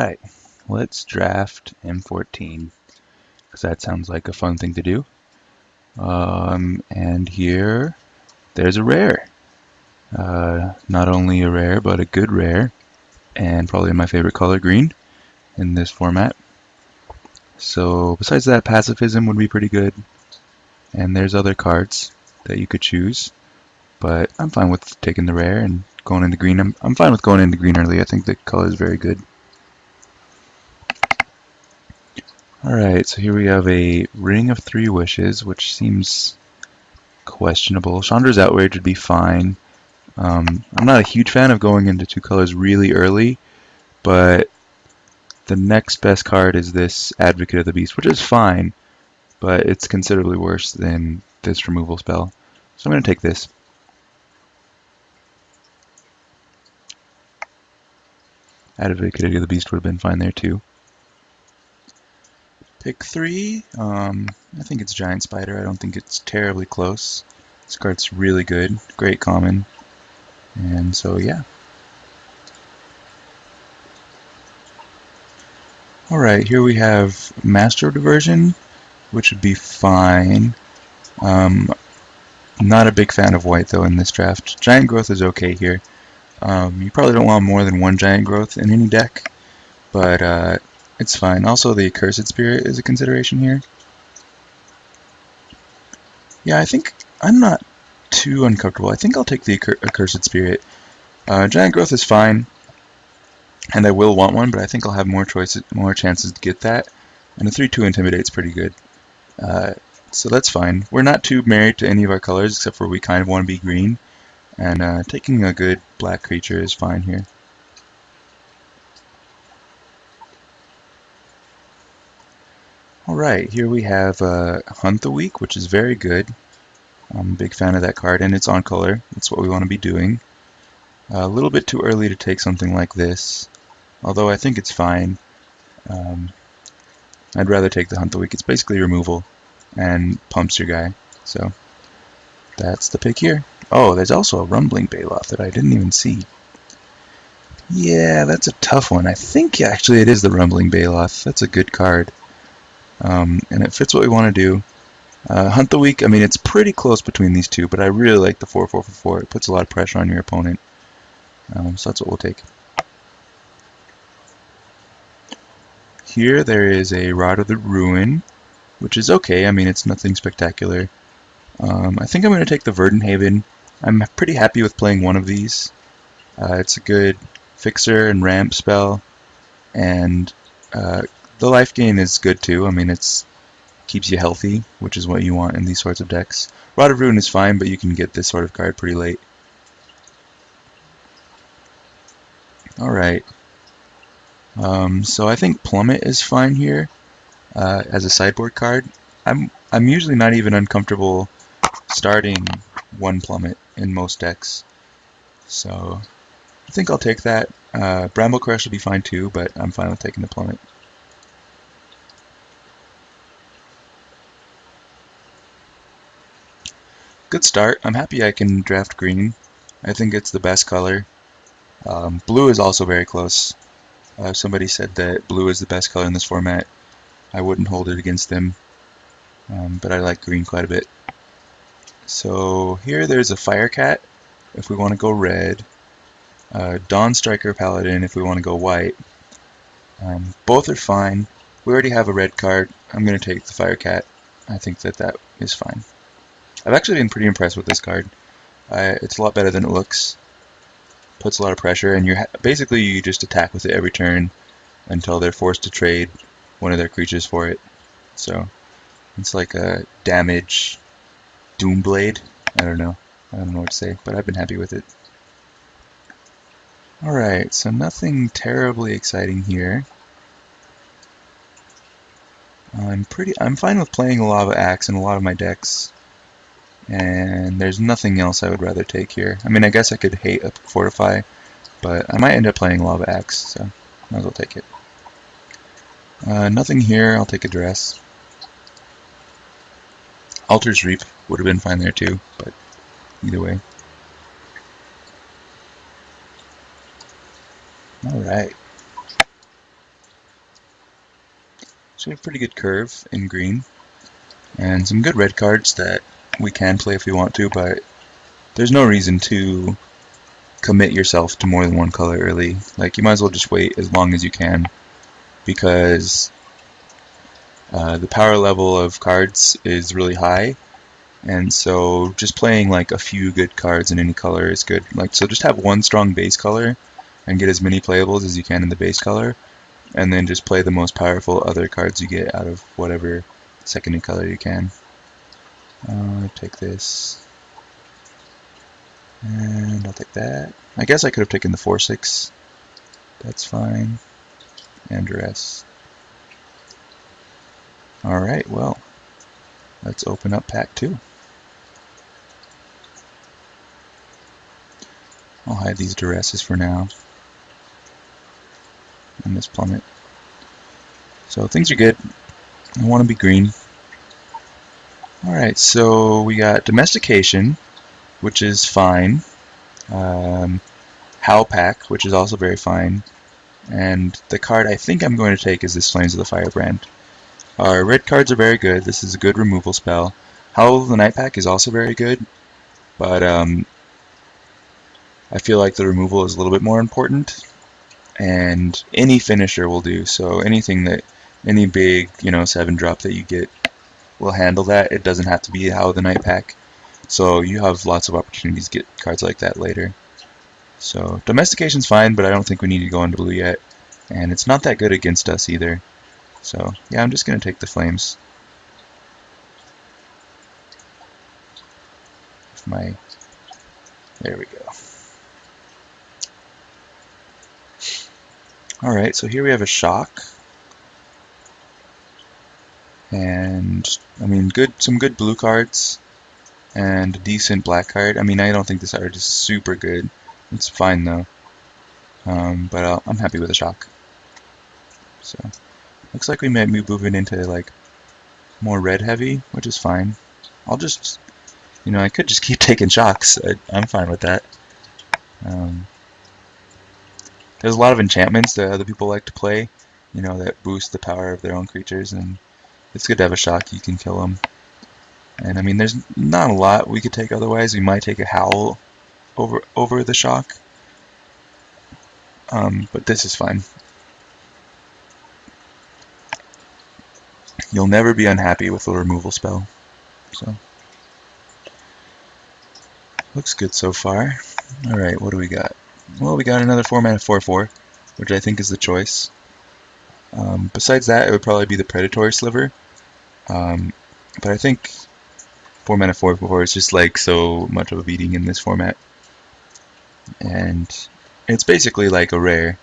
Alright, let's draft M14, because that sounds like a fun thing to do. And here, there's a rare. Not only a rare, but a good rare, and probably my favorite color, green, in this format. So besides that, pacifism would be pretty good, and there's other cards that you could choose, but I'm fine with taking the rare and going into green. I'm fine with going into green early. I think the color is very good. Alright, so here we have a Ring of Three Wishes, which seems questionable. Chandra's Outrage would be fine. I'm not a huge fan of going into two colors really early, but the next best card is this Advocate of the Beast, which is fine, but it's considerably worse than this removal spell. So I'm going to take this. Advocate of the Beast would have been fine there too. Pick 3, I think it's Giant Spider. I don't think it's terribly close. This card's really good, great common, and so yeah. Alright, here we have Master of Diversion, which would be fine. Not a big fan of white though in this draft. Giant Growth is okay here. You probably don't want more than one Giant Growth in any deck, but it's fine. Also, the Accursed Spirit is a consideration here. Yeah, I think I'm not too uncomfortable. I think I'll take the Accursed Spirit. Giant Growth is fine, and I will want one, but I think I'll have more chances to get that. And a 3/2 Intimidate's pretty good. So that's fine. We're not too married to any of our colors, except for we kind of want to be green. And taking a good black creature is fine here. Alright, here we have Hunt the Weak, which is very good. I'm a big fan of that card, and it's on color. That's what we want to be doing. A little bit too early to take something like this, although I think it's fine. I'd rather take the Hunt the Weak. It's basically removal and pumps your guy. So that's the pick here. Oh, there's also a Rumbling Baloth that I didn't even see. Yeah, that's a tough one. I think actually it is the Rumbling Baloth. That's a good card. And it fits what we want to do. Hunt the Weak, I mean, it's pretty close between these two, but I really like the 4/4/4. It puts a lot of pressure on your opponent. So that's what we'll take. Here there is a Rod of the Ruin, which is okay. I mean, it's nothing spectacular. I think I'm going to take the Verdenhaven. I'm pretty happy with playing one of these. It's a good fixer and ramp spell, and the life gain is good too. I mean, it's keeps you healthy, which is what you want in these sorts of decks. Rod of Ruin is fine, but you can get this sort of card pretty late. Alright. So I think Plummet is fine here as a sideboard card. I'm usually not even uncomfortable starting one Plummet in most decks. So I think I'll take that. Bramble Crush will be fine too, but I'm fine with taking the Plummet. Good start. I'm happy I can draft green. I think it's the best color. Blue is also very close. Somebody said that blue is the best color in this format. I wouldn't hold it against them, but I like green quite a bit. So here there's a Firecat if we want to go red, Dawn Striker Paladin if we want to go white. Both are fine. We already have a red card. I'm going to take the Firecat. I think that is fine. I've actually been pretty impressed with this card. It's a lot better than it looks. Puts a lot of pressure, and basically you just attack with it every turn until they're forced to trade one of their creatures for it. So it's like a damage Doomblade. I don't know what to say, but I've been happy with it. Alright, so nothing terribly exciting here. I'm fine with playing a Lava Axe in a lot of my decks, and there's nothing else I would rather take here. I mean, I guess I could hate a Fortify, but I might end up playing Lava Axe, so might as well take it. Nothing here, I'll take a Dress. Altar's Reap would have been fine there too, but either way. Alright. So we have a pretty good curve in green, and some good red cards that we can play if we want to, but there's no reason to commit yourself to more than one color early. Like, you might as well just wait as long as you can, because the power level of cards is really high, and so just playing like a few good cards in any color is good. Like, so just have one strong base color and get as many playables as you can in the base color, and then just play the most powerful other cards you get out of whatever secondary color you can. Take this, and I'll take that. I guess I could have taken the 4/6. That's fine. And duress. Alright, well, let's open up pack 2. I'll hide these duresses for now. And this plummet. So things are good. I want to be green. Alright, so we got domestication, which is fine. Howl pack, which is also very fine. And the card I think I'm going to take is this Flames of the Firebrand. Our red cards are very good. This is a good removal spell. Howl of the Night pack is also very good, but I feel like the removal is a little bit more important. And any finisher will do. So anything that, any big, 7-drop that you get will handle that. It doesn't have to be Howl of the Night pack. So you have lots of opportunities to get cards like that later. So domestication's fine, but I don't think we need to go into blue yet. And it's not that good against us either. So yeah, I'm just going to take the flames. There we go. Alright, so here we have a shock. And, I mean, some good blue cards. And a decent black card. I mean, I don't think this card is super good. It's fine though. But I'm happy with a shock. So, looks like we might be moving into like more red heavy, which is fine. I'll just, I could just keep taking shocks. I'm fine with that. There's a lot of enchantments that other people like to play, that boost the power of their own creatures, and it's good to have a shock. You can kill them. And I mean, there's not a lot we could take otherwise. We might take a howl over the shock, but this is fine. You'll never be unhappy with the removal spell. So looks good so far. Alright, what do we got? Well, we got another 4-mana 4/4, which I think is the choice. Besides that, it would probably be the Predatory Sliver. But I think 4-mana 4/4 is just like so much of a beating in this format. And it's basically like a rare.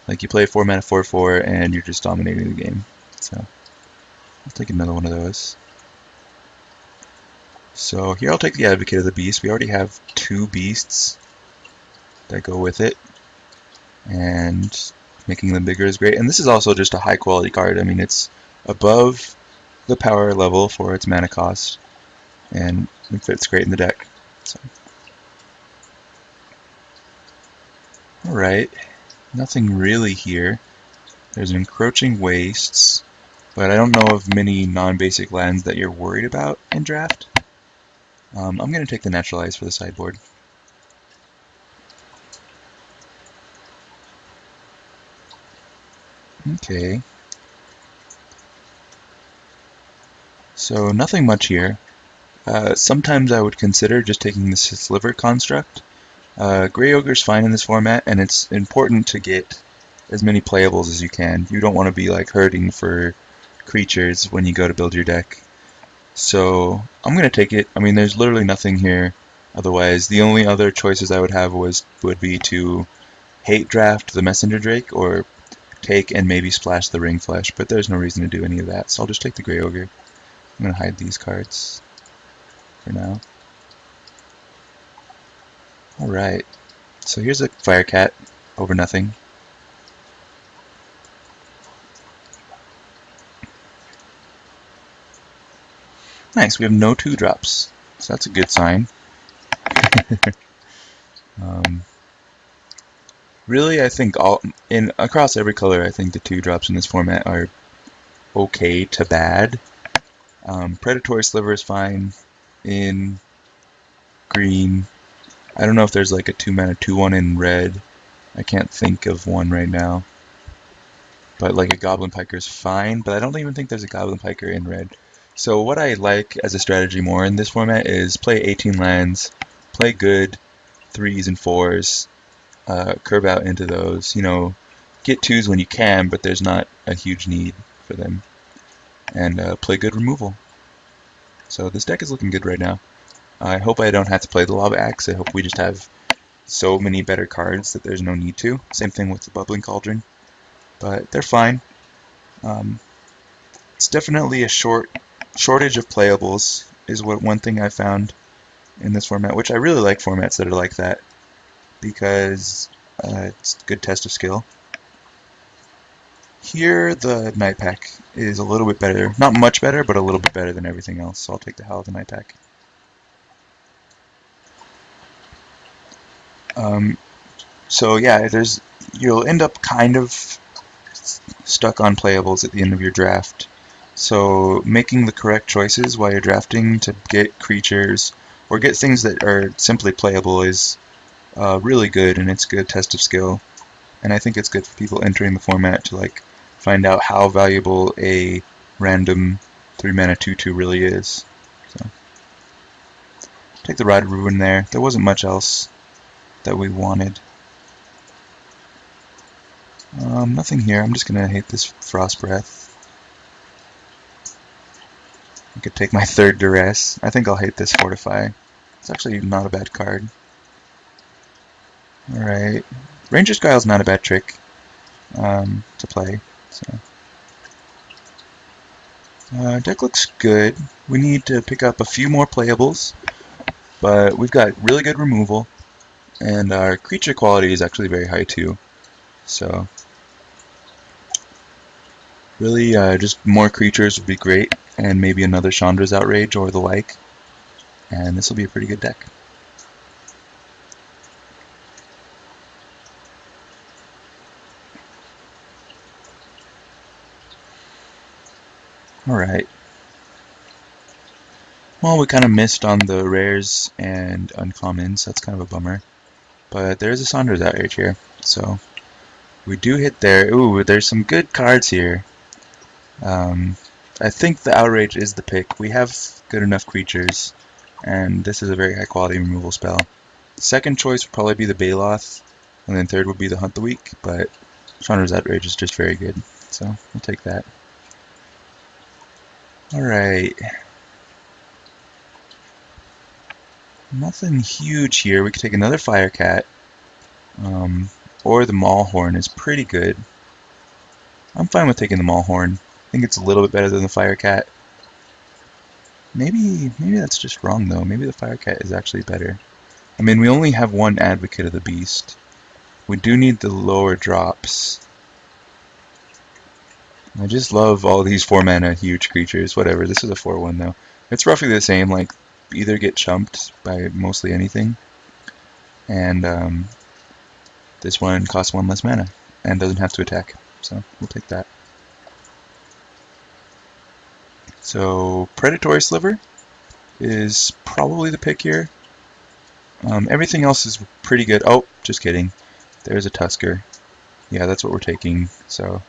Like, you play 4-mana 4/4 and you're just dominating the game. So I'll take another one of those. So here I'll take the Advocate of the Beast. We already have 2 beasts that go with it, and making them bigger is great. And this is also just a high quality card. I mean, it's above the power level for its mana cost, and it fits great in the deck. So. Alright, nothing really here. There's Encroaching Wastes, but I don't know of many non-basic lands that you're worried about in draft. I'm going to take the Naturalize for the sideboard. Okay. So nothing much here. Sometimes I would consider just taking the Sliver construct. Grey Ogre's fine in this format, and it's important to get as many playables as you can. You don't want to be like hurting for creatures when you go to build your deck. So I'm going to take it. I mean, there's literally nothing here. Otherwise, the only other choices I would have would be to hate draft the Messenger Drake, or take and maybe splash the Ring Flesh, but there's no reason to do any of that, so I'll just take the Grey Ogre. I'm going to hide these cards for now. Alright, so here's a Firecat over nothing. Nice, we have no 2-drops, so that's a good sign. Really, I think across every color, I think the 2-drops in this format are okay to bad. Predatory Sliver is fine in green. I don't know if there's like a 2-mana 2/1 in red. I can't think of one right now. But like a Goblin Piker is fine, but I don't even think there's a Goblin Piker in red. So what I like as a strategy more in this format is play 18 lands, play good 3s and 4s, curve out into those, you know, get 2s when you can, but there's not a huge need for them, and play good removal. So this deck is looking good right now. I hope I don't have to play the Lava Axe. I hope we just have so many better cards that there's no need to. Same thing with the Bubbling Cauldron, but they're fine. It's definitely a shortage of playables is one thing I found in this format, which I really like formats that are like that, because it's a good test of skill. Here the Night Pack is a little bit better, not much better, but a little bit better than everything else, so I'll take the Howl of the Night Pack. So yeah, you'll end up kind of stuck on playables at the end of your draft. So making the correct choices while you're drafting to get creatures or get things that are simply playable is really good, and it's a good test of skill. And I think it's good for people entering the format to like find out how valuable a random 3-mana 2/2 really is. So take the Ride of Ruin there. There wasn't much else that we wanted. Nothing here. I'm just gonna hate this Frost Breath. I could take my third Duress. I think I'll hate this Fortify. It's actually not a bad card. Alright. Ranger's Guile's not a bad trick to play. So deck looks good. We need to pick up a few more playables, but we've got really good removal, and our creature quality is actually very high too. So really, just more creatures would be great, and maybe another Chandra's Outrage or the like, and this will be a pretty good deck. Alright. Well, we kind of missed on the rares and uncommons, that's kind of a bummer. But there's a Chandra's Outrage here, so we do hit there. Ooh, there's some good cards here. I think the Outrage is the pick. We have good enough creatures, and this is a very high quality removal spell. Second choice would probably be the Baloth, and then third would be the Hunt the Weak, but Chandra's Outrage is just very good, so we'll take that. Alright. Nothing huge here. We could take another Firecat, or the Maulhorn is pretty good. I'm fine with taking the Maulhorn. I think it's a little bit better than the Firecat. Maybe that's just wrong though. Maybe the Firecat is actually better. I mean, we only have one Advocate of the Beast. We do need the lower drops. I just love all these 4-mana huge creatures. Whatever, this is a 4/1 though. It's roughly the same, like either get chumped by mostly anything, and this one costs 1 less mana and doesn't have to attack, so we'll take that. So Predatory Sliver is probably the pick here. Everything else is pretty good. Oh, just kidding. There's a Tusker. Yeah, that's what we're taking. So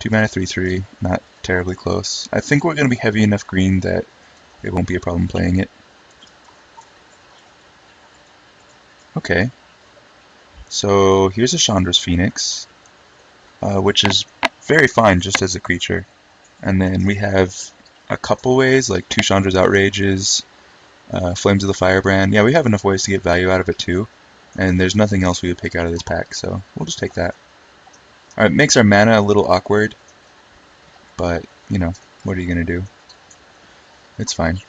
2-mana 3/3, not terribly close. I think we're going to be heavy enough green that it won't be a problem playing it. Okay. So here's a Chandra's Phoenix, which is very fine just as a creature. And then we have a couple ways, like 2 Chandra's Outrages, Flames of the Firebrand. Yeah, we have enough ways to get value out of it too. And there's nothing else we would pick out of this pack, so we'll just take that. Alright, it makes our mana a little awkward, but, you know, what are you going to do? It's fine.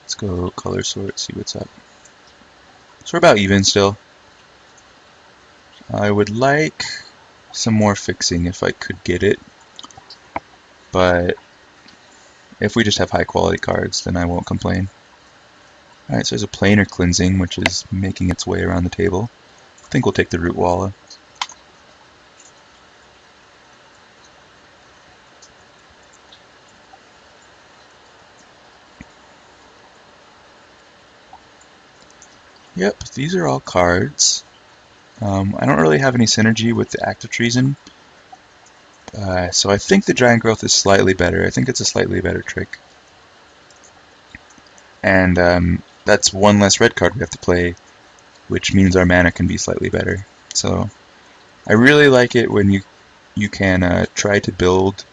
Let's go color sort, see what's up. So we're about even still. I would like some more fixing if I could get it, but if we just have high quality cards, then I won't complain. Alright, so there's a Planar Cleansing, which is making its way around the table. I think we'll take the Root Walla. Yep, these are all cards. I don't really have any synergy with the Active Treason, so I think the Giant Growth is slightly better. I think it's a slightly better trick. And that's one less red card we have to play, which means our mana can be slightly better. So I really like it when you can try to build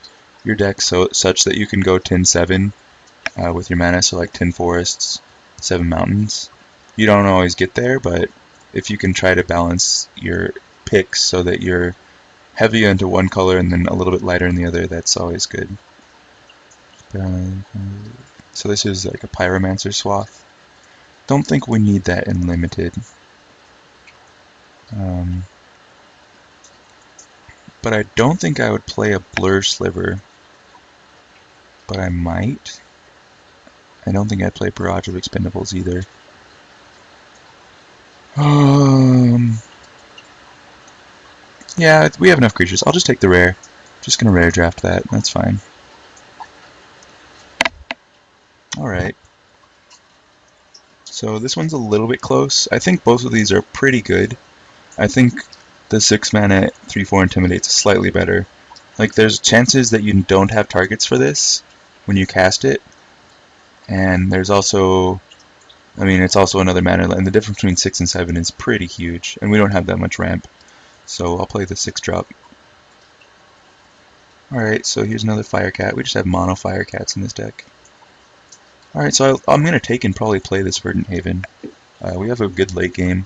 your deck such that you can go 10-7 with your mana, so like 10 forests, 7 mountains. You don't always get there, but if you can try to balance your picks so that you're heavy into one color and then a little bit lighter in the other, that's always good. So this is like a Pyromancer Swath. Don't think we need that in Limited. But I don't think I would play a Blur Sliver. But I might. I don't think I'd play Barrage of Expendables either. Yeah, we have enough creatures. I'll just take the rare. Just gonna rare draft that. That's fine. Alright. So this one's a little bit close. I think both of these are pretty good. I think the 6 mana 3/4 Intimidate's slightly better. Like, there's chances that you don't have targets for this when you cast it. And there's also, I mean, it's also another mana, and the difference between 6 and 7 is pretty huge. And we don't have that much ramp. So I'll play the 6-drop. Alright, so here's another Fire Cat. We just have mono Fire Cats in this deck. Alright, so I'm going to take and probably play this Verdant Haven. We have a good late game.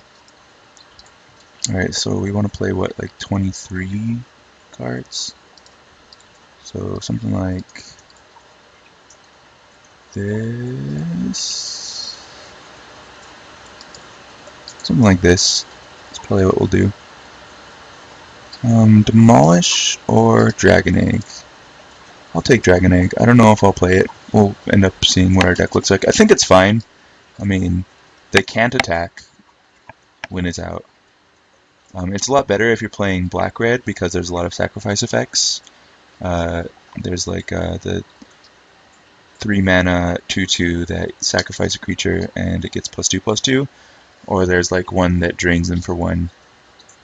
Alright, so we want to play, what, like 23 cards? So something like this. Something like this. That's probably what we'll do. Demolish or Dragon Egg? I'll take Dragon Egg. I don't know if I'll play it. We'll end up seeing what our deck looks like. I think it's fine. I mean, they can't attack when it's out. It's a lot better if you're playing black-red because there's a lot of sacrifice effects. There's like the 3 mana 2/2 that sacrifice a creature and it gets +2/+2, or there's like one that drains them for 1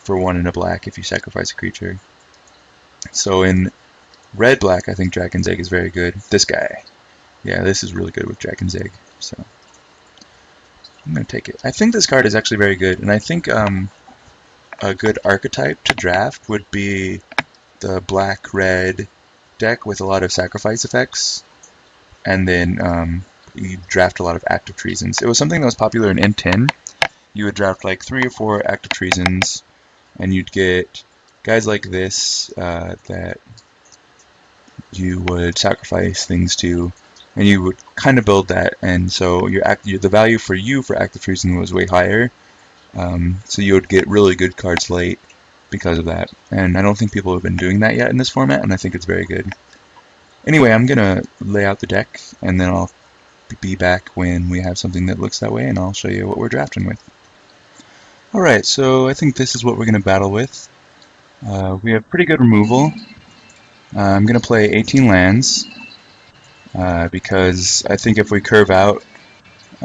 and a black if you sacrifice a creature. So in red-black, I think Dragon's Egg is very good. This guy. Yeah, this is really good with Dragon's Egg. So I'm going to take it. I think this card is actually very good, and I think a good archetype to draft would be the black-red deck with a lot of sacrifice effects, and then you draft a lot of Active Treasons. It was something that was popular in N10. You would draft like 3 or 4 Active Treasons, and you'd get guys like this that you would sacrifice things to, and you would kind of build that, and so the value for you for Active Treason was way higher, so you would get really good cards late because of that, and I don't think people have been doing that yet in this format, and I think it's very good. Anyway, I'm going to lay out the deck, and then I'll be back when we have something that looks that way, and I'll show you what we're drafting with. Alright, so I think this is what we're going to battle with. We have pretty good removal. I'm going to play 18 lands, because I think if we curve out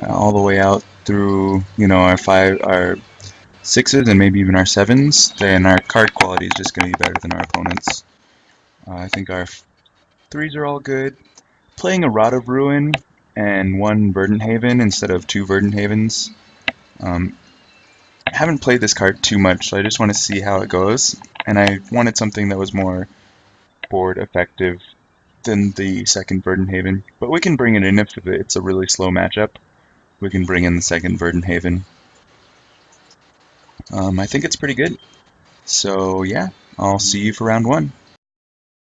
all the way out through, you know, our 6s and maybe even our 7s, then our card quality is just going to be better than our opponents. I think our 3s are all good. Playing a Rod of Ruin and 1 Verdant Haven instead of 2 Verdant Havens. I haven't played this card too much, so I just want to see how it goes. And I wanted something that was more board effective than the 2nd Verdant Haven. But we can bring it in if it's a really slow matchup. We can bring in the 2nd Verdant Haven. I think it's pretty good. So yeah, I'll see you for round 1.